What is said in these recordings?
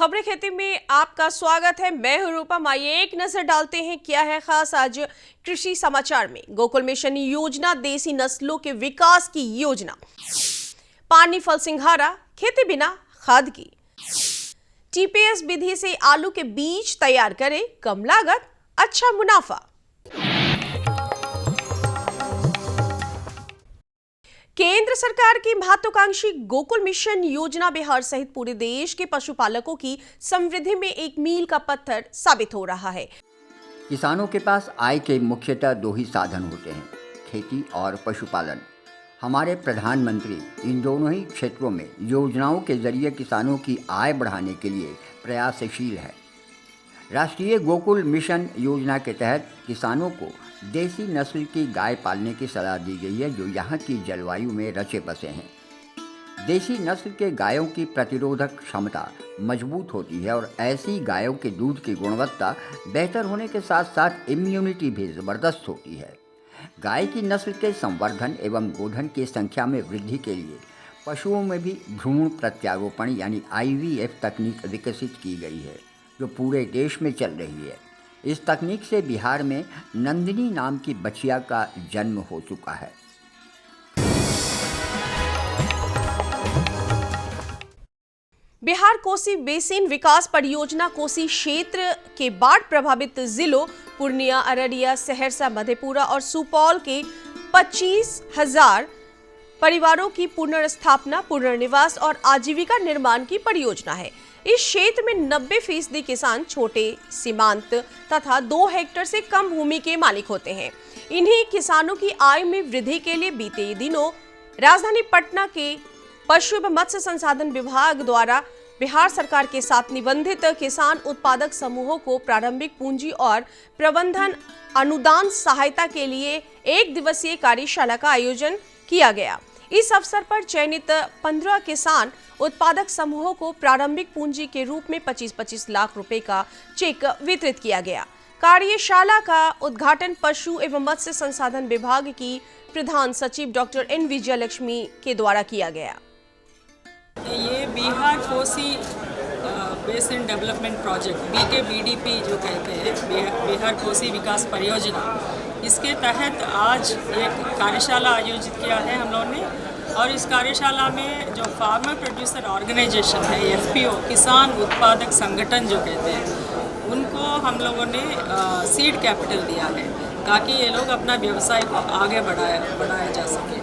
खबरें खेती में आपका स्वागत है। मैं हूं रूपम। आइए एक नजर डालते हैं क्या है खास आज कृषि समाचार में। गोकुल मिशन योजना देसी नस्लों के विकास की योजना। पानी फल सिंघारा खेती बिना खाद की। टीपीएस विधि से आलू के बीज तैयार करें, कम लागत अच्छा मुनाफा। केंद्र सरकार की महत्वाकांक्षी गोकुल मिशन योजना बिहार सहित पूरे देश के पशुपालकों की समृद्धि में एक मील का पत्थर साबित हो रहा है। किसानों के पास आय के मुख्यतः दो ही साधन होते हैं, खेती और पशुपालन। हमारे प्रधानमंत्री इन दोनों ही क्षेत्रों में योजनाओं के जरिए किसानों की आय बढ़ाने के लिए प्रयासशील है। राष्ट्रीय गोकुल मिशन योजना के तहत किसानों को देसी नस्ल की गाय पालने की सलाह दी गई है, जो यहाँ की जलवायु में रचे बसे हैं। देसी नस्ल के गायों की प्रतिरोधक क्षमता मजबूत होती है और ऐसी गायों के दूध की गुणवत्ता बेहतर होने के साथ साथ इम्यूनिटी भी ज़बरदस्त होती है। गाय की नस्ल के संवर्धन एवं गोधन की संख्या में वृद्धि के लिए पशुओं में भी भ्रूण प्रत्यारोपण यानी IVF तकनीक विकसित की गई है, जो पूरे देश में चल रही है। इस तकनीक से बिहार में नंदिनी नाम की बछिया का जन्म हो चुका है। बिहार कोसी बेसिन विकास परियोजना कोसी क्षेत्र के बाढ़ प्रभावित जिलों पूर्णिया, अररिया, सहरसा, मधेपुरा और सुपौल के 25,000 परिवारों की पुनर्स्थापना, पुनर्निवास और आजीविका निर्माण की परियोजना है। इस क्षेत्र में 90% किसान छोटे सीमांत तथा 2 हेक्टेयर से कम भूमि के मालिक होते हैं। इन्हीं किसानों की आय में वृद्धि के लिए बीते दिनों राजधानी पटना के पशु एवं मत्स्य संसाधन विभाग द्वारा बिहार सरकार के साथ निबंधित किसान उत्पादक समूहों को प्रारंभिक पूंजी और प्रबंधन अनुदान सहायता के लिए 1 दिवसीय कार्यशाला का आयोजन किया गया। इस अवसर पर चयनित 15 किसान उत्पादक समूहों को प्रारंभिक पूंजी के रूप में 25-25 लाख रुपए का चेक वितरित किया गया। कार्यशाला का उद्घाटन पशु एवं मत्स्य संसाधन विभाग की प्रधान सचिव डॉक्टर N विजयलक्ष्मी के द्वारा किया गया। ये Bihar Kosi basin development project BKBDP जो कहते हैं, बिहार कोसी विकास परियोजना, इसके तहत आज एक कार्यशाला आयोजित किया है हम लोगों ने। और इस कार्यशाला में जो फार्मर प्रोड्यूसर ऑर्गेनाइजेशन है, FPO किसान उत्पादक संगठन जो कहते हैं, उनको हम लोगों ने सीड कैपिटल दिया है ताकि ये लोग अपना व्यवसाय को आगे बढ़ाया जा सके।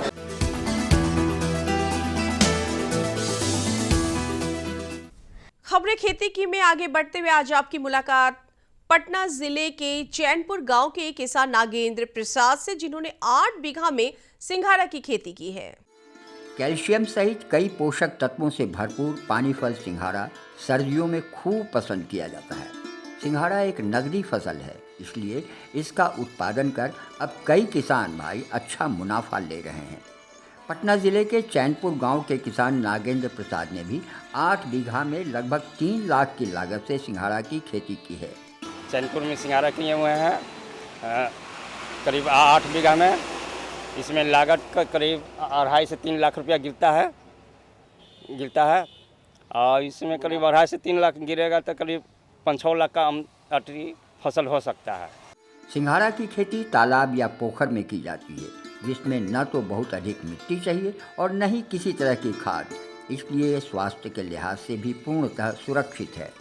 खबरें खेती की में आगे बढ़ते हुए आज आपकी मुलाकात पटना जिले के चैनपुर गांव के किसान नागेंद्र प्रसाद से, जिन्होंने 8 बीघा में सिंघारा की खेती की है। कैल्शियम सहित कई पोषक तत्वों से भरपूर पानी फल सिंघारा सर्दियों में खूब पसंद किया जाता है। सिंघारा एक नगदी फसल है, इसलिए इसका उत्पादन कर अब कई किसान भाई अच्छा मुनाफा ले रहे हैं। पटना जिले के चैनपुर गांव के किसान नागेंद्र प्रसाद ने भी 8 बीघा में लगभग 3 लाख की लागत से सिंघारा की खेती की है। चैनपुर में सिंघारा किए हुए हैं करीब 8 बीघा में। इसमें लागत का करीब 2.5 से 3 लाख रुपया गिरता है और इसमें करीब 2.5 से 3 लाख गिरेगा तो करीब 5-6 लाख का अटरी फसल हो सकता है। सिंघारा की खेती तालाब या पोखर में की जाती है, जिसमें न तो बहुत अधिक मिट्टी चाहिए और न ही किसी तरह की खाद, इसलिए स्वास्थ्य के लिहाज से भी पूर्णतः सुरक्षित है।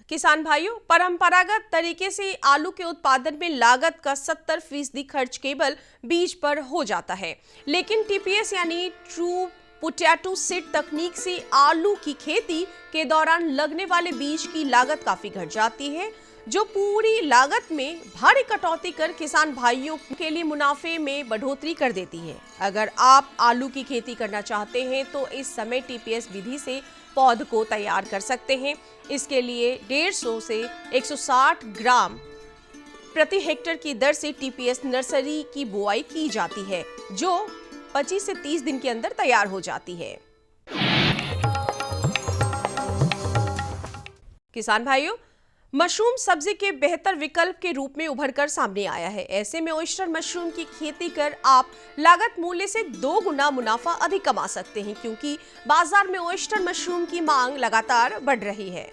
किसान भाइयों, परंपरागत तरीके से आलू के उत्पादन में लागत का 70% खर्च केवल बीज पर हो जाता है, लेकिन TPS यानी ट्रू पोटैटो सीड तकनीक से आलू की खेती के दौरान लगने वाले बीज की लागत काफी घट जाती है, जो पूरी लागत में भारी कटौती कर किसान भाइयों के लिए मुनाफे में बढ़ोतरी कर देती है। अगर आप आलू की खेती करना चाहते हैं तो इस समय TPS विधि से पौध को तैयार कर सकते हैं। इसके लिए 150 से 160 ग्राम प्रति हेक्टेयर की दर से TPS नर्सरी की बुआई की जाती है, जो 25 से 30 दिन के अंदर तैयार हो जाती है। किसान भाइयों, मशरूम सब्जी के बेहतर विकल्प के रूप में उभरकर सामने आया है। ऐसे में ऑयस्टर मशरूम की खेती कर आप लागत मूल्य से 2 गुना मुनाफा अधिक कमा सकते हैं, क्योंकि बाजार में ऑयस्टर मशरूम की मांग लगातार बढ़ रही है।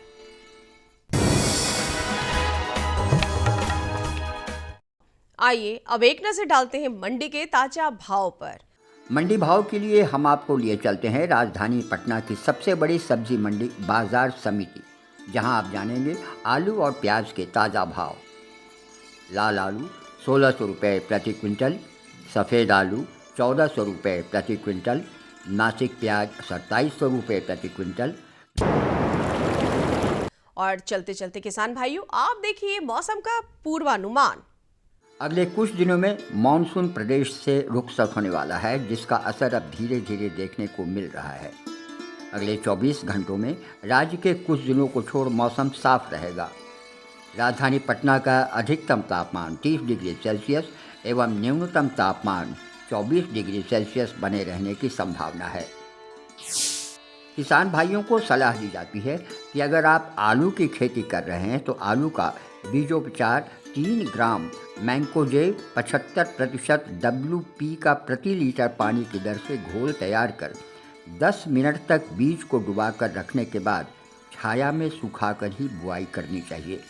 आइए अब एक नजर डालते हैं मंडी के ताजा भाव पर। मंडी भाव के लिए हम आपको लिए चलते हैं राजधानी पटना की सबसे बड़ी सब्जी मंडी बाजार समिति, जहां आप जानेंगे आलू और प्याज के ताज़ा भाव। लाल आलू 1600 रुपये प्रति क्विंटल, सफ़ेद आलू 1400 रुपये प्रति क्विंटल, नासिक प्याज 2700 रुपये प्रति क्विंटल। और चलते चलते किसान भाइयों, आप देखिए मौसम का पूर्वानुमान। अगले कुछ दिनों में मानसून प्रदेश से रुखसत होने वाला है, जिसका असर अब धीरे धीरे देखने को मिल रहा है। अगले 24 घंटों में राज्य के कुछ जिलों को छोड़ मौसम साफ रहेगा। राजधानी पटना का अधिकतम तापमान 30 डिग्री सेल्सियस एवं न्यूनतम तापमान 24 डिग्री सेल्सियस बने रहने की संभावना है। किसान भाइयों को सलाह दी जाती है कि अगर आप आलू की खेती कर रहे हैं तो आलू का बीजोपचार 3 ग्राम मैंकोजेब 75% WP का प्रति लीटर पानी की दर से घोल तैयार कर 10 मिनट तक बीज को डुबाकर रखने के बाद छाया में सुखाकर ही बुआई करनी चाहिए।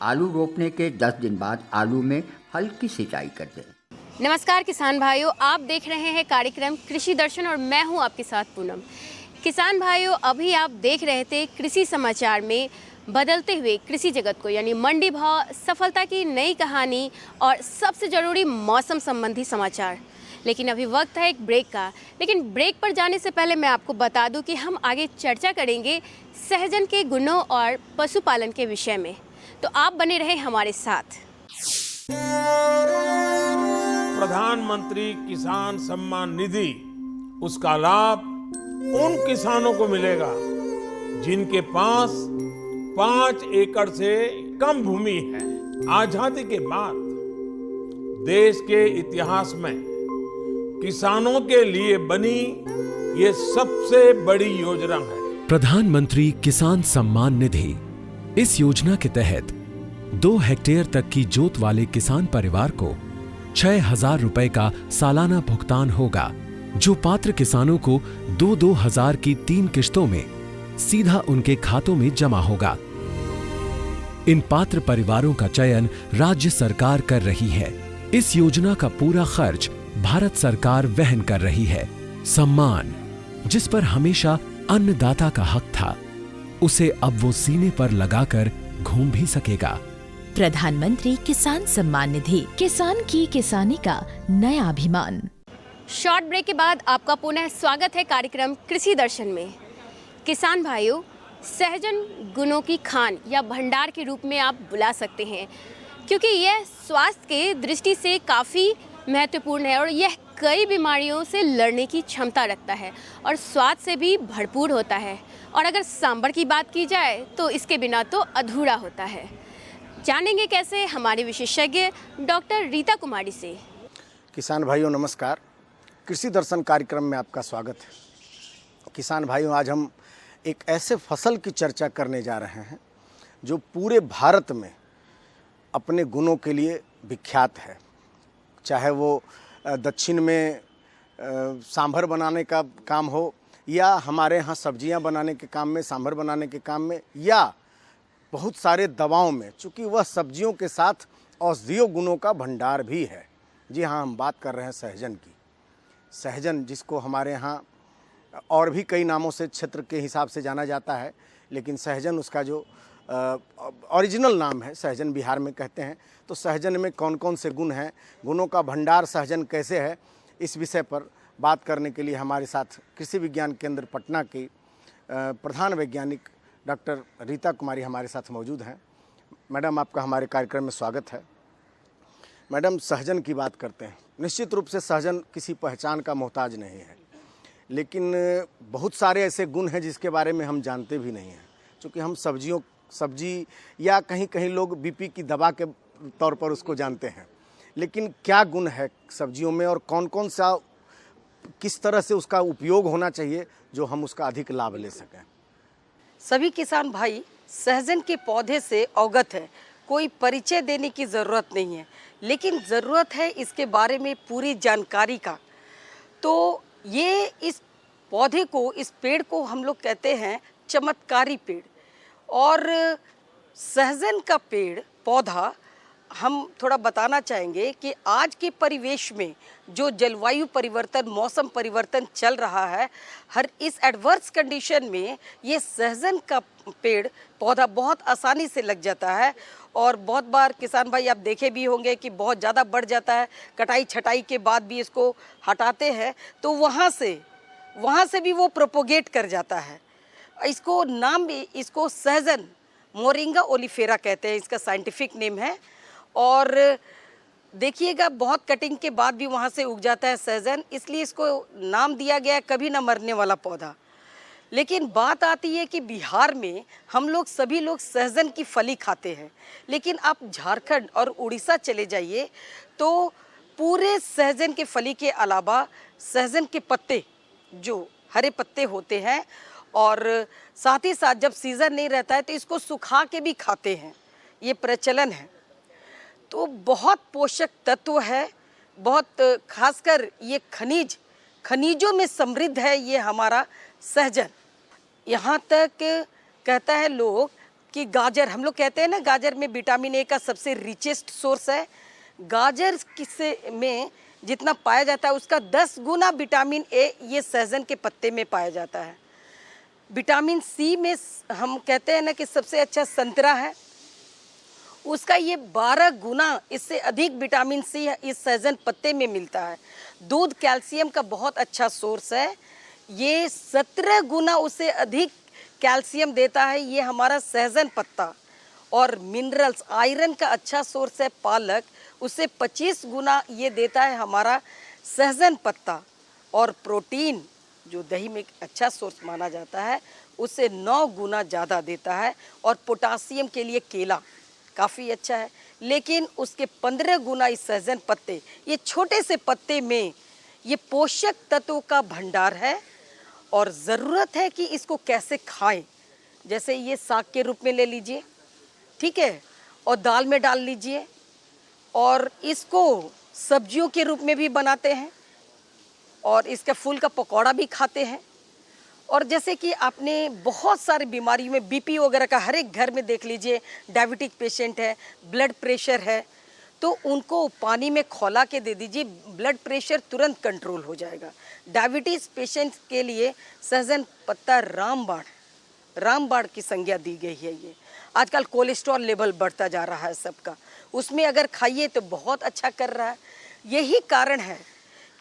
आलू रोपने के 10 दिन बाद आलू में हल्की सिंचाई कर दें। नमस्कार किसान भाइयों, आप देख रहे हैं कार्यक्रम कृषि दर्शन और मैं हूं आपके साथ पूनम। किसान भाइयों, अभी आप देख रहे थे कृषि समाचार में बदलते हुए कृषि जगत को, यानी मंडी भाव, सफलता की नई कहानी और सबसे ज़रूरी मौसम संबंधी समाचार। लेकिन अभी वक्त है एक ब्रेक का। लेकिन ब्रेक पर जाने से पहले मैं आपको बता दूं कि हम आगे चर्चा करेंगे सहजन के गुणों और पशुपालन के विषय में, तो आप बने रहे हमारे साथ। प्रधानमंत्री किसान सम्मान निधि, उसका लाभ उन किसानों को मिलेगा जिनके पास 5 एकड़ से कम भूमि है। आजादी के बाद देश के इतिहास में किसानों के लिए बनी ये सबसे बड़ी योजना है प्रधानमंत्री किसान सम्मान निधि। इस योजना के तहत 2 हेक्टेयर तक की जोत वाले किसान परिवार को 6,000 रुपए का सालाना भुगतान होगा, जो पात्र किसानों को 2-2 हजार की 3 किश्तों में सीधा उनके खातों में जमा होगा। इन पात्र परिवारों का चयन राज्य सरकार कर रही है। इस योजना का पूरा खर्च भारत सरकार वहन कर रही है। सम्मान, जिस पर हमेशा अन्नदाता का हक था, उसे अब वो सीने पर लगाकर घूम भी सकेगा। प्रधानमंत्री किसान सम्मान निधि, किसान की किसानी का नया अभिमान। शॉर्ट ब्रेक के बाद आपका पुनः स्वागत है कार्यक्रम कृषि दर्शन में। किसान भाइयों, सहजन गुणों की खान या भंडार के रूप में आप बुला सकते हैं, क्योंकि यह स्वास्थ्य के दृष्टि से काफ़ी महत्वपूर्ण है और यह कई बीमारियों से लड़ने की क्षमता रखता है और स्वाद से भी भरपूर होता है। और अगर सांभर की बात की जाए तो इसके बिना तो अधूरा होता है। जानेंगे कैसे हमारे विशेषज्ञ डॉक्टर रीता कुमारी से। किसान भाइयों नमस्कार, कृषि दर्शन कार्यक्रम में आपका स्वागत है। किसान भाइयों, आज हम एक ऐसे फसल की चर्चा करने जा रहे हैं जो पूरे भारत में अपने गुणों के लिए विख्यात है। चाहे वो दक्षिण में सांभर बनाने का काम हो, या हमारे यहाँ सब्जियां बनाने के काम में, सांभर बनाने के काम में, या बहुत सारे दवाओं में, चूँकि वह सब्जियों के साथ औषधीय गुणों का भंडार भी है। जी हाँ, हम बात कर रहे हैं सहजन की। सहजन, जिसको हमारे यहाँ और भी कई नामों से क्षेत्र के हिसाब से जाना जाता है, लेकिन सहजन उसका जो ओरिजिनल नाम है, सहजन बिहार में कहते हैं। तो सहजन में कौन कौन से गुण हैं, गुणों का भंडार सहजन कैसे है, इस विषय पर बात करने के लिए हमारे साथ कृषि विज्ञान केंद्र पटना की प्रधान वैज्ञानिक डॉक्टर रीता कुमारी हमारे साथ मौजूद हैं। मैडम, आपका हमारे कार्यक्रम में स्वागत है। मैडम, सहजन की बात करते हैं। निश्चित रूप से सहजन किसी पहचान का मोहताज नहीं है, लेकिन बहुत सारे ऐसे गुण हैं जिसके बारे में हम जानते भी नहीं हैं। चूँकि हम सब्जी या कहीं कहीं लोग बीपी की दवा के तौर पर उसको जानते हैं, लेकिन क्या गुण है सब्जियों में और कौन कौन सा, किस तरह से उसका उपयोग होना चाहिए जो हम उसका अधिक लाभ ले सकें? सभी किसान भाई सहजन के पौधे से अवगत है, कोई परिचय देने की ज़रूरत नहीं है, लेकिन ज़रूरत है इसके बारे में पूरी जानकारी का। तो ये इस पौधे को, इस पेड़ को हम लोग कहते हैं चमत्कारी पेड़। और सहजन का पेड़ पौधा हम थोड़ा बताना चाहेंगे कि आज के परिवेश में जो जलवायु परिवर्तन, मौसम परिवर्तन चल रहा है, हर इस एडवर्स कंडीशन में ये सहजन का पेड़ पौधा बहुत आसानी से लग जाता है। और बहुत बार किसान भाई आप देखे भी होंगे कि बहुत ज़्यादा बढ़ जाता है, कटाई छटाई के बाद भी इसको हटाते हैं तो वहाँ से भी वो प्रोपोगेट कर जाता है। इसको नाम भी, इसको सहजन मोरिंगा ओलिफेरा कहते हैं, इसका साइंटिफिक नेम है। और देखिएगा बहुत कटिंग के बाद भी वहाँ से उग जाता है सहजन, इसलिए इसको नाम दिया गया है कभी ना मरने वाला पौधा। लेकिन बात आती है कि बिहार में हम लोग सभी लोग सहजन की फली खाते हैं, लेकिन आप झारखंड और उड़ीसा चले जाइए तो पूरे सहजन के फली के अलावा सहजन के पत्ते, जो हरे पत्ते होते हैं, और साथ ही साथ जब सीज़न नहीं रहता है तो इसको सुखा के भी खाते हैं, ये प्रचलन है। तो बहुत पोषक तत्व है, बहुत खासकर ये खनिजों में समृद्ध है ये हमारा सहजन। यहाँ तक कहता है लोग कि गाजर, हम लोग कहते हैं ना गाजर में विटामिन ए का सबसे रिचेस्ट सोर्स है। गाजर में जितना पाया जाता है उसका 10 गुना विटामिन ए ये सहजन के पत्ते में पाया जाता है। विटामिन सी में हम कहते हैं ना कि सबसे अच्छा संतरा है, उसका ये 12 गुना इससे अधिक विटामिन सी इस सहजन पत्ते में मिलता है। दूध कैल्शियम का बहुत अच्छा सोर्स है, ये 17 गुना उससे अधिक कैल्शियम देता है ये हमारा सहजन पत्ता। और मिनरल्स, आयरन का अच्छा सोर्स है पालक, उससे 25 गुना ये देता है हमारा सहजन पत्ता। और प्रोटीन जो दही में अच्छा सोर्स माना जाता है उससे 9 गुना ज़्यादा देता है। और पोटासियम के लिए केला काफ़ी अच्छा है, लेकिन उसके 15 गुना इस सहजन पत्ते, ये छोटे से पत्ते में ये पोषक तत्वों का भंडार है। और ज़रूरत है कि इसको कैसे खाएं, जैसे ये साग के रूप में ले लीजिए, ठीक है, और दाल में डाल लीजिए, और इसको सब्जियों के रूप में भी बनाते हैं, और इसका फूल का पकौड़ा भी खाते हैं। और जैसे कि आपने बहुत सारी बीमारियों में बीपी वगैरह का हर एक घर में देख लीजिए, डायबिटिक पेशेंट है, ब्लड प्रेशर है, तो उनको पानी में खौला के दे दीजिए, ब्लड प्रेशर तुरंत कंट्रोल हो जाएगा। डायबिटीज़ पेशेंट के लिए सहजन पत्ता रामबाण की संज्ञा दी गई है। ये आजकल कोलेस्ट्रॉल लेवल बढ़ता जा रहा है सबका, उसमें अगर खाइए तो बहुत अच्छा कर रहा है। यही कारण है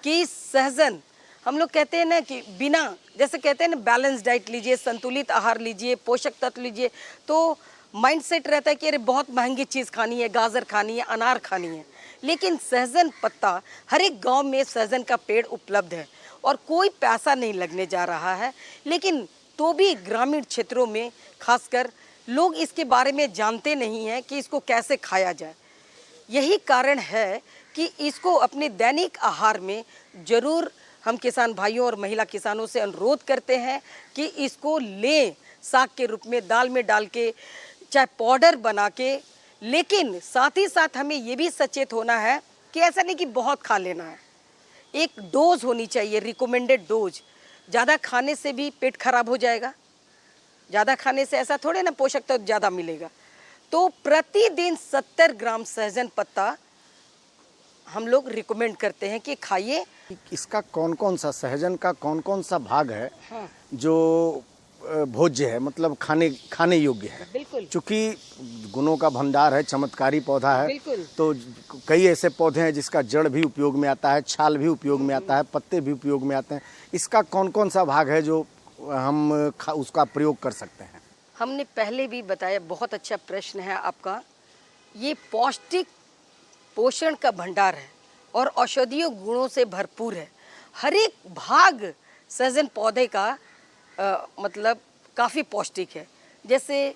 कि सहजन, हम लोग कहते हैं ना कि बिना, जैसे कहते हैं ना बैलेंस डाइट लीजिए, संतुलित आहार लीजिए, पोषक तत्व लीजिए, तो माइंडसेट रहता है कि अरे बहुत महंगी चीज़ खानी है, गाजर खानी है, अनार खानी है। लेकिन सहजन पत्ता, हर एक गांव में सहजन का पेड़ उपलब्ध है और कोई पैसा नहीं लगने जा रहा है, लेकिन तो भी ग्रामीण क्षेत्रों में खासकर लोग इसके बारे में जानते नहीं हैं कि इसको कैसे खाया जाए। यही कारण है कि इसको अपने दैनिक आहार में ज़रूर हम किसान भाइयों और महिला किसानों से अनुरोध करते हैं कि इसको लें, साग के रूप में, दाल में डाल के, चाहे पाउडर बना के। लेकिन साथ ही साथ हमें ये भी सचेत होना है कि ऐसा नहीं कि बहुत खा लेना है, एक डोज होनी चाहिए, रिकमेंडेड डोज। ज़्यादा खाने से भी पेट खराब हो जाएगा, ज़्यादा खाने से ऐसा थोड़े ना पोषक तत्व ज़्यादा मिलेगा। तो प्रतिदिन 70 ग्राम सहजन पत्ता हम लोग रिकमेंड करते हैं कि खाइए। इसका कौन कौन सा, सहजन का कौन कौन सा भाग है जो भोज्य है, मतलब खाने योग्य है? बिल्कुल, चूँकि गुणों का भंडार है, चमत्कारी पौधा है, बिल्कुल। तो कई ऐसे पौधे हैं जिसका जड़ भी उपयोग में आता है, छाल भी उपयोग में आता है, पत्ते भी उपयोग में आते हैं। इसका कौन कौन सा भाग है जो हम उसका प्रयोग कर सकते हैं? हमने पहले भी बताया, बहुत अच्छा प्रश्न है आपका। ये पौष्टिक पोषण का भंडार है और औषधीय गुणों से भरपूर है। हर एक भाग सहजन पौधे का मतलब काफ़ी पौष्टिक है। जैसे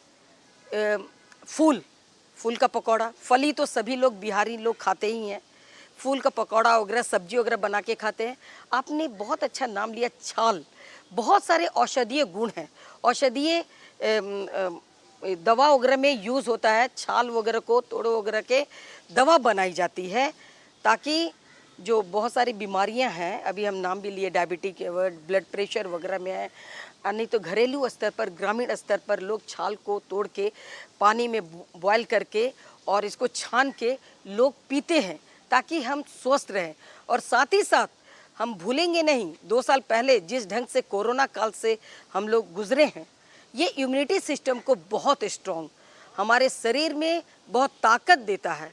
फूल का पकौड़ा, फली तो सभी लोग, बिहारी लोग खाते ही हैं। फूल का पकौड़ा वगैरह, सब्जी वगैरह बना के खाते हैं। आपने बहुत अच्छा नाम लिया छाल। बहुत सारे औषधीय गुण हैं, औषधीय दवा वगैरह में यूज़ होता है। छाल वगैरह को तोड़ वगैरह के दवा बनाई जाती है, ताकि जो बहुत सारी बीमारियां हैं, अभी हम नाम भी लिए, डायबिटिक, ब्लड प्रेशर वगैरह में है, नहीं तो घरेलू स्तर पर, ग्रामीण स्तर पर लोग छाल को तोड़ के पानी में बॉयल करके और इसको छान के लोग पीते हैं, ताकि हम स्वस्थ रहें। और साथ ही साथ हम भूलेंगे नहीं, 2 साल पहले जिस ढंग से कोरोना काल से हम लोग गुजरे हैं, ये इम्यूनिटी सिस्टम को बहुत स्ट्रॉन्ग, हमारे शरीर में बहुत ताकत देता है।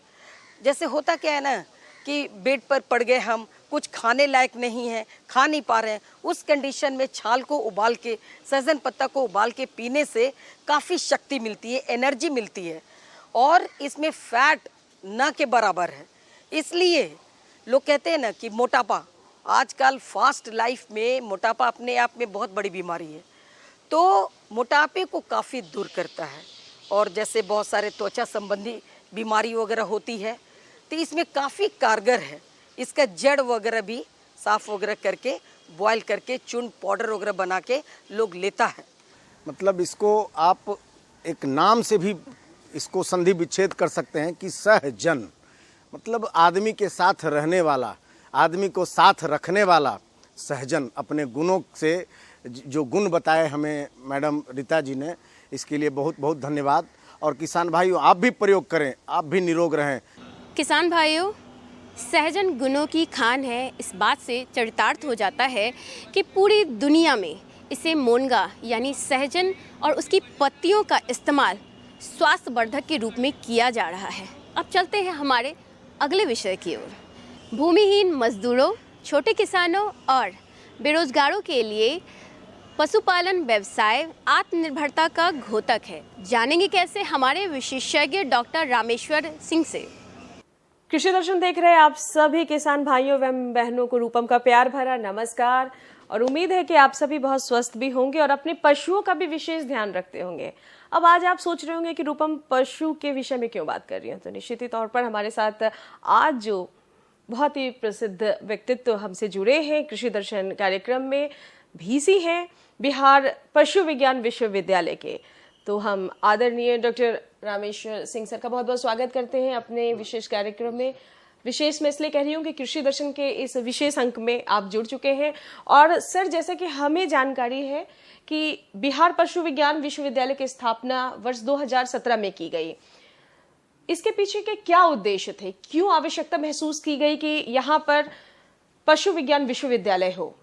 जैसे होता क्या है ना कि बेड पर पड़ गए, हम कुछ खाने लायक नहीं है, खा नहीं पा रहे हैं, उस कंडीशन में छाल को उबाल के, सहजन पत्ता को उबाल के पीने से काफ़ी शक्ति मिलती है, एनर्जी मिलती है, और इसमें फैट ना के बराबर है। इसलिए लोग कहते हैं ना कि मोटापा, आजकल फास्ट लाइफ में मोटापा अपने आप में बहुत बड़ी बीमारी है, तो मोटापे को काफ़ी दूर करता है। और जैसे बहुत सारे त्वचा संबंधी बीमारी वगैरह होती है, तो इसमें काफ़ी कारगर है। इसका जड़ वगैरह भी साफ वगैरह करके, बॉयल करके, चूर्ण पाउडर वगैरह बना के लोग लेता है। मतलब इसको आप एक नाम से भी इसको संधि विच्छेद कर सकते हैं कि सहजन, मतलब आदमी के साथ रहने वाला, आदमी को साथ रखने वाला सहजन। अपने गुणों से जो गुण बताए हमें मैडम रीता जी ने, इसके लिए बहुत बहुत धन्यवाद। और किसान भाइयों, आप भी प्रयोग करें, आप भी निरोग रहें। किसान भाइयों, सहजन गुणों की खान है, इस बात से चरितार्थ हो जाता है कि पूरी दुनिया में इसे मोनगा यानी सहजन और उसकी पत्तियों का इस्तेमाल स्वास्थ्य वर्धक के रूप में किया जा रहा है। अब चलते हैं हमारे अगले विषय की ओर। भूमिहीन मजदूरों, छोटे किसानों और बेरोजगारों के लिए पशुपालन व्यवसाय आत्मनिर्भरता का घोतक है। जानेंगे कैसे, हमारे विशेषज्ञ डॉक्टर रामेश्वर सिंह से। कृषि दर्शन देख रहे हैं आप सभी किसान भाइयों एवं बहनों को रूपम का प्यार भरा नमस्कार, और उम्मीद है कि आप सभी बहुत स्वस्थ भी होंगे और अपने पशुओं का भी विशेष ध्यान रखते होंगे। अब आज आप सोच रहे होंगे कि रूपम पशु के विषय में क्यों बात कर रही हैं, तो निश्चित ही तौर पर हमारे साथ आज जो बहुत ही प्रसिद्ध व्यक्तित्व हमसे जुड़े हैं कृषि दर्शन कार्यक्रम में, VC हैं बिहार पशु विज्ञान विश्वविद्यालय के। तो हम आदरणीय डॉक्टर रामेश्वर सिंह सर का बहुत बहुत स्वागत करते हैं अपने विशेष कार्यक्रम में। विशेष मैं इसलिए कह रही हूँ कि कृषि दर्शन के इस विशेष अंक में आप जुड़ चुके हैं। और सर, जैसे कि हमें जानकारी है कि बिहार पशु विज्ञान विश्वविद्यालय की स्थापना वर्ष 2017 में की गई, इसके पीछे के क्या उद्देश्य थे, क्यों आवश्यकता महसूस की गई कि यहाँ पर पशु विज्ञान विश्वविद्यालय हो?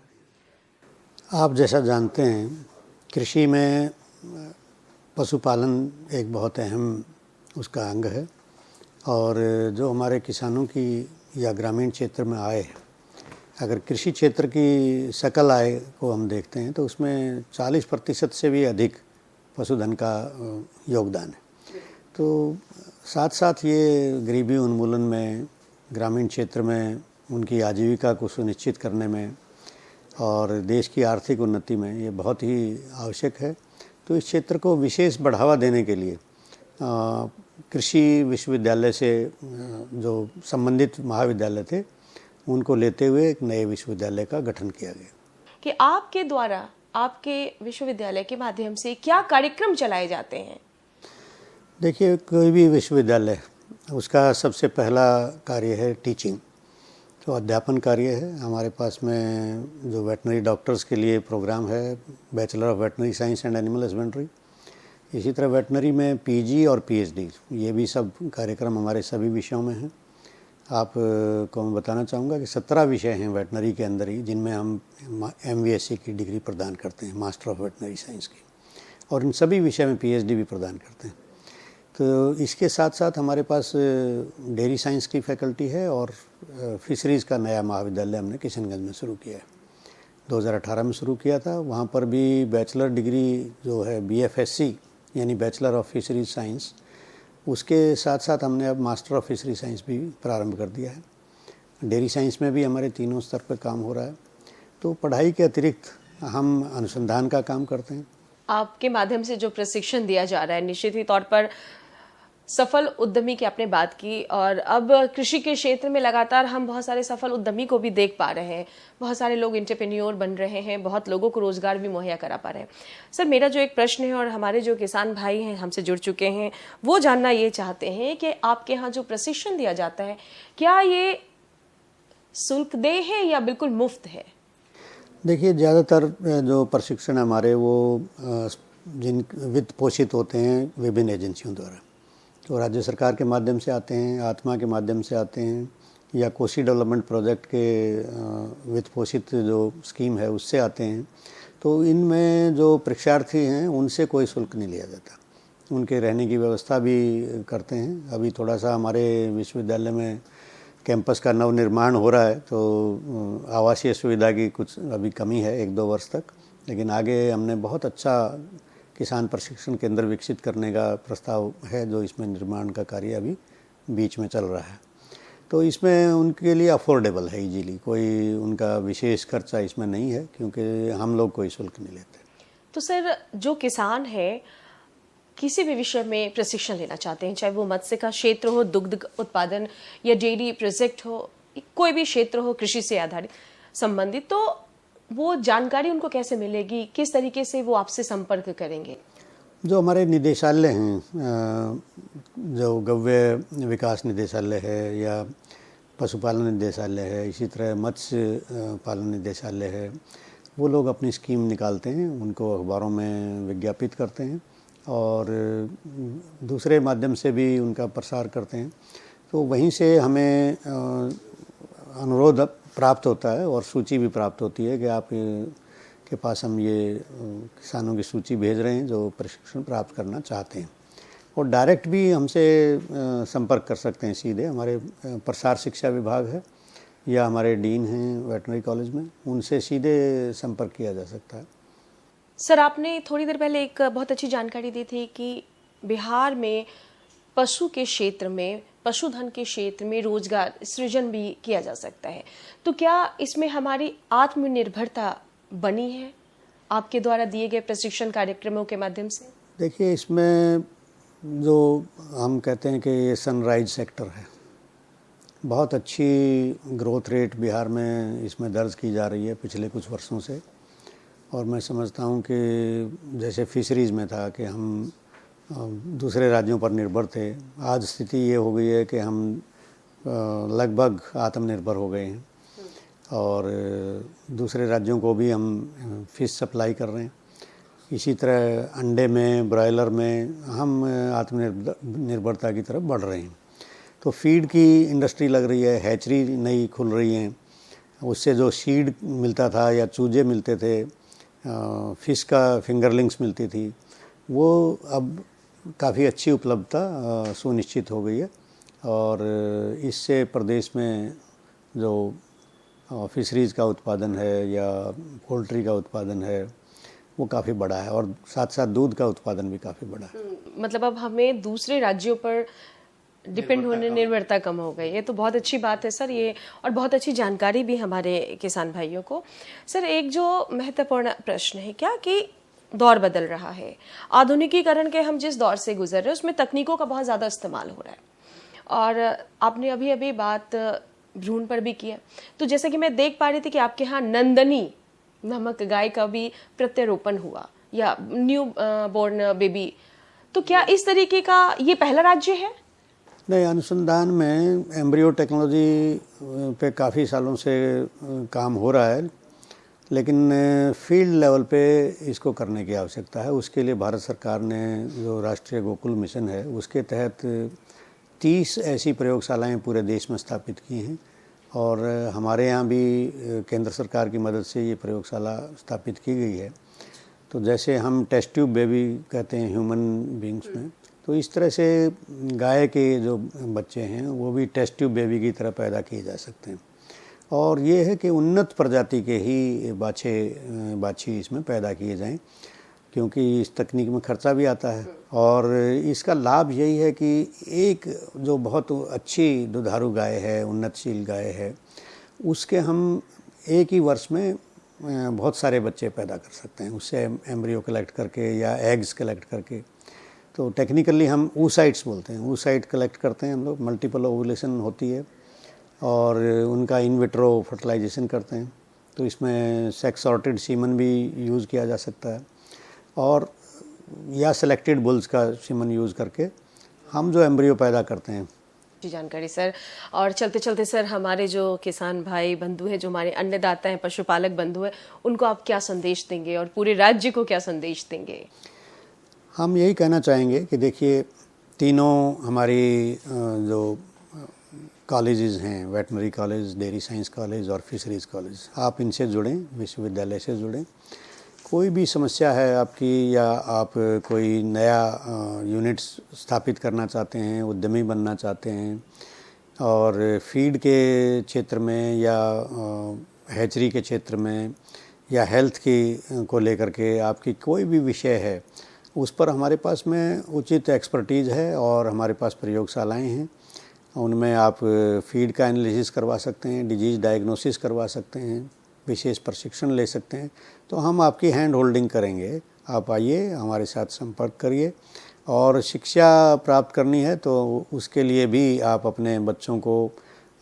आप जैसा जानते हैं, कृषि में पशुपालन एक बहुत अहम उसका अंग है, और जो हमारे किसानों की या ग्रामीण क्षेत्र में आय है, अगर कृषि क्षेत्र की सकल आय को हम देखते हैं तो उसमें 40% से भी अधिक पशुधन का योगदान है। तो साथ साथ ये गरीबी उन्मूलन में, ग्रामीण क्षेत्र में उनकी आजीविका को सुनिश्चित करने में और देश की आर्थिक उन्नति में ये बहुत ही आवश्यक है। तो इस क्षेत्र को विशेष बढ़ावा देने के लिए कृषि विश्वविद्यालय से जो संबंधित महाविद्यालय थे उनको लेते हुए एक नए विश्वविद्यालय का गठन किया गया। कि आपके द्वारा, आपके विश्वविद्यालय के माध्यम से क्या कार्यक्रम चलाए जाते हैं? देखिए, कोई भी विश्वविद्यालय, उसका सबसे पहला कार्य है टीचिंग, तो अध्यापन कार्य है। हमारे पास में जो वेटनरी डॉक्टर्स के लिए प्रोग्राम है, bachelor of veterinary science and animal husbandry. इसी तरह वेटनरी में PG और PhD, ये भी सब कार्यक्रम हमारे सभी विषयों में हैं। आप को मैं बताना चाहूँगा कि 17 विषय हैं वेटनरी के अंदर ही, जिनमें हम MVSc की डिग्री प्रदान करते हैं, मास्टर ऑफ वेटनरी साइंस की, और इन सभी विषय में PhD भी प्रदान करते हैं। तो इसके साथ साथ हमारे पास डेयरी साइंस की फैकल्टी है, और फिशरीज़ का नया महाविद्यालय हमने किशनगंज में शुरू किया है, 2018 में शुरू किया था। वहाँ पर भी बैचलर डिग्री जो है BFSC यानी बैचलर ऑफ फिशरीज साइंस, उसके साथ साथ हमने अब मास्टर ऑफ फिशरी साइंस भी प्रारंभ कर दिया है। डेयरी साइंस में भी हमारे तीनों स्तर पर काम हो रहा है। तो पढ़ाई के अतिरिक्त हम अनुसंधान का काम करते हैं। आपके माध्यम से जो प्रशिक्षण दिया जा रहा है, निश्चित ही तौर पर सफल उद्यमी की आपने बात की और अब कृषि के क्षेत्र में लगातार हम बहुत सारे सफल उद्यमी को भी देख पा रहे हैं, बहुत सारे लोग एंटरप्रेन्योर बन रहे हैं, बहुत लोगों को रोजगार भी मुहैया करा पा रहे हैं। सर, मेरा जो एक प्रश्न है और हमारे जो किसान भाई हैं हमसे जुड़ चुके हैं वो जानना ये चाहते हैं कि आपके यहाँ जो प्रशिक्षण दिया जाता है क्या ये शुल्कदेय है या बिल्कुल मुफ्त है? देखिए, ज़्यादातर जो प्रशिक्षण हमारे वो जिन वित्त पोषित होते हैं विभिन्न एजेंसियों द्वारा, तो राज्य सरकार के माध्यम से आते हैं, आत्मा के माध्यम से आते हैं, या कोसी डेवलपमेंट प्रोजेक्ट के वित्त पोषित जो स्कीम है उससे आते हैं। तो इनमें जो परीक्षार्थी हैं उनसे कोई शुल्क नहीं लिया जाता, उनके रहने की व्यवस्था भी करते हैं। अभी थोड़ा सा हमारे विश्वविद्यालय में कैंपस का नवनिर्माण हो रहा है, तो आवासीय सुविधा की कुछ अभी कमी है 1-2 वर्ष तक, लेकिन आगे हमने बहुत अच्छा किसान प्रशिक्षण केंद्र विकसित करने का प्रस्ताव है, जो इसमें निर्माण का कार्य अभी बीच में चल रहा है। तो इसमें उनके लिए अफोर्डेबल है, इजीली, कोई उनका विशेष खर्चा इसमें नहीं है, क्योंकि हम लोग कोई शुल्क नहीं लेते। तो सर, जो किसान है किसी भी विषय में प्रशिक्षण लेना चाहते हैं, चाहे वो मत्स्य का क्षेत्र हो, दुग्ध उत्पादन या डेयरी प्रोजेक्ट हो, कोई भी क्षेत्र हो कृषि से आधारित संबंधित, तो वो जानकारी उनको कैसे मिलेगी, किस तरीके से वो आपसे संपर्क करेंगे? जो हमारे निदेशालय हैं, जो गव्य विकास निदेशालय है या पशुपालन निदेशालय है, इसी तरह मत्स्य पालन निदेशालय है, वो लोग अपनी स्कीम निकालते हैं, उनको अखबारों में विज्ञापित करते हैं और दूसरे माध्यम से भी उनका प्रसार करते हैं। तो वहीं से हमें अनुरोध प्राप्त होता है और सूची भी प्राप्त होती है कि आप के पास हम ये किसानों की सूची भेज रहे हैं जो प्रशिक्षण प्राप्त करना चाहते हैं, और डायरेक्ट भी हमसे संपर्क कर सकते हैं सीधे। हमारे प्रसार शिक्षा विभाग है या हमारे डीन हैं वेटनरी कॉलेज में, उनसे सीधे संपर्क किया जा सकता है। सर, आपने थोड़ी देर पहले एक बहुत अच्छी जानकारी दी थी कि बिहार में पशु के क्षेत्र में, पशुधन के क्षेत्र में रोजगार सृजन भी किया जा सकता है, तो क्या इसमें हमारी आत्मनिर्भरता बनी है आपके द्वारा दिए गए प्रशिक्षण कार्यक्रमों के माध्यम से? देखिए, इसमें जो हम कहते हैं कि ये सनराइज सेक्टर है, बहुत अच्छी ग्रोथ रेट बिहार में इसमें दर्ज की जा रही है पिछले कुछ वर्षों से। और मैं समझता हूँ कि जैसे फिशरीज़ में था कि हम दूसरे राज्यों पर निर्भर थे, आज स्थिति ये हो गई है कि हम लगभग आत्मनिर्भर हो गए हैं और दूसरे राज्यों को भी हम फिश सप्लाई कर रहे हैं। इसी तरह अंडे में, ब्रॉयलर में हम आत्मनिर्भरता की तरफ बढ़ रहे हैं। तो फीड की इंडस्ट्री लग रही है, हैचरी नई खुल रही हैं, उससे जो सीड मिलता था या चूजे मिलते थे, फिश का फिंगरलिंग्स मिलती थी, वो अब काफ़ी अच्छी उपलब्धता सुनिश्चित हो गई है और इससे प्रदेश में जो फिशरीज़ का उत्पादन है या पोल्ट्री का उत्पादन है वो काफ़ी बड़ा है और साथ साथ दूध का उत्पादन भी काफ़ी बड़ा है। मतलब अब हमें दूसरे राज्यों पर डिपेंड होने, निर्भरता कम हो गई। ये तो बहुत अच्छी बात है सर, ये और बहुत अच्छी जानकारी भी हमारे किसान भाइयों को। सर, एक जो महत्वपूर्ण प्रश्न है क्या कि दौर बदल रहा है, आधुनिकीकरण के हम जिस दौर से गुजर रहे हैं उसमें तकनीकों का बहुत ज़्यादा इस्तेमाल हो रहा है और आपने अभी अभी बात भ्रूण पर भी किया, तो जैसे कि मैं देख पा रही थी कि आपके यहाँ नंदनी नामक गाय का भी प्रत्यारोपण हुआ या न्यू बोर्न बेबी, तो क्या इस तरीके का ये पहला राज्य है? नहीं, अनुसंधान में एम्ब्रियो टेक्नोलॉजी पे काफ़ी सालों से काम हो रहा है, लेकिन फील्ड लेवल पे इसको करने की आवश्यकता है। उसके लिए भारत सरकार ने जो राष्ट्रीय गोकुल मिशन है उसके तहत 30 ऐसी प्रयोगशालाएं पूरे देश में स्थापित की हैं और हमारे यहाँ भी केंद्र सरकार की मदद से ये प्रयोगशाला स्थापित की गई है। तो जैसे हम टेस्ट ट्यूब बेबी कहते हैं ह्यूमन बींग्स में, तो इस तरह से गाय के जो बच्चे हैं वो भी टेस्ट ट्यूब बेबी की तरह पैदा किए जा सकते हैं और ये है कि उन्नत प्रजाति के ही बाछी इसमें पैदा किए जाएं, क्योंकि इस तकनीक में खर्चा भी आता है और इसका लाभ यही है कि एक जो बहुत अच्छी दुधारू गाय है, उन्नतशील गाय है, उसके हम एक ही वर्ष में बहुत सारे बच्चे पैदा कर सकते हैं उससे एम्ब्रियो कलेक्ट करके या एग्स कलेक्ट करके। तो टेक्निकली हम oocytes बोलते हैं। oocyte कलेक्ट करते हैं हम लोग, मल्टीपल ओवुलेशन होती है और उनका इन विट्रो फर्टिलाइजेशन करते हैं। तो इसमें सेक्स सॉर्टेड सीमन भी यूज़ किया जा सकता है और या सेलेक्टेड बुल्स का सीमन यूज़ करके हम जो एम्ब्रियो पैदा करते हैं। जी जानकारी सर। और चलते चलते सर, हमारे जो किसान भाई बंधु हैं, जो हमारे अन्नदाता हैं, पशुपालक बंधु हैं, उनको आप क्या संदेश देंगे और पूरे राज्य को क्या संदेश देंगे? हम यही कहना चाहेंगे कि देखिए, तीनों हमारी जो कॉलेजेस हैं, veterinary college, dairy science college और फिशरीज़ कॉलेज, आप इनसे जुड़ें, विश्वविद्यालय से जुड़ें। कोई भी समस्या है आपकी या आप कोई नया यूनिट स्थापित करना चाहते हैं, उद्यमी बनना चाहते हैं और फीड के क्षेत्र में या हैचरी के क्षेत्र में या हेल्थ की को लेकर के आपकी कोई भी विषय है, उस पर हमारे पास में उचित एक्सपर्टीज़ है और हमारे पास प्रयोगशालाएं हैं। उनमें आप फीड का एनालिसिस करवा सकते हैं, डिजीज़ डायग्नोसिस करवा सकते हैं, विशेष प्रशिक्षण ले सकते हैं। तो हम आपकी हैंड होल्डिंग करेंगे। आप आइए, हमारे साथ संपर्क करिए और शिक्षा प्राप्त करनी है तो उसके लिए भी आप अपने बच्चों को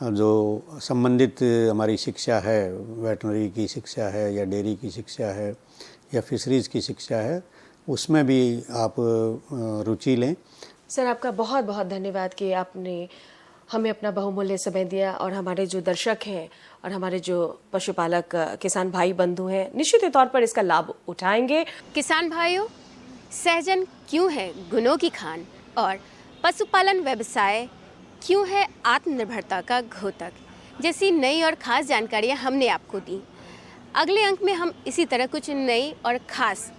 जो संबंधित हमारी शिक्षा है, वेटनरी की शिक्षा है या डेयरी की शिक्षा है या फिशरीज़ की शिक्षा है, उसमें भी आप रुचि लें। सर, आपका बहुत बहुत धन्यवाद कि आपने हमें अपना बहुमूल्य समय दिया और हमारे जो दर्शक हैं और हमारे जो पशुपालक किसान भाई बंधु हैं, निश्चित तौर पर इसका लाभ उठाएंगे। किसान भाइयों, सहजन क्यों है गुणों की खान और पशुपालन व्यवसाय क्यों है आत्मनिर्भरता का घोतक, जैसी नई और ख़ास जानकारियाँ हमने आपको दी। अगले अंक में हम इसी तरह कुछ नई और ख़ास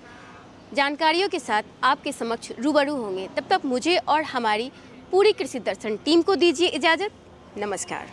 जानकारियों के साथ आपके समक्ष रूबरू होंगे। तब तक मुझे और हमारी पूरी कृषि दर्शन टीम को दीजिए इजाज़त। नमस्कार।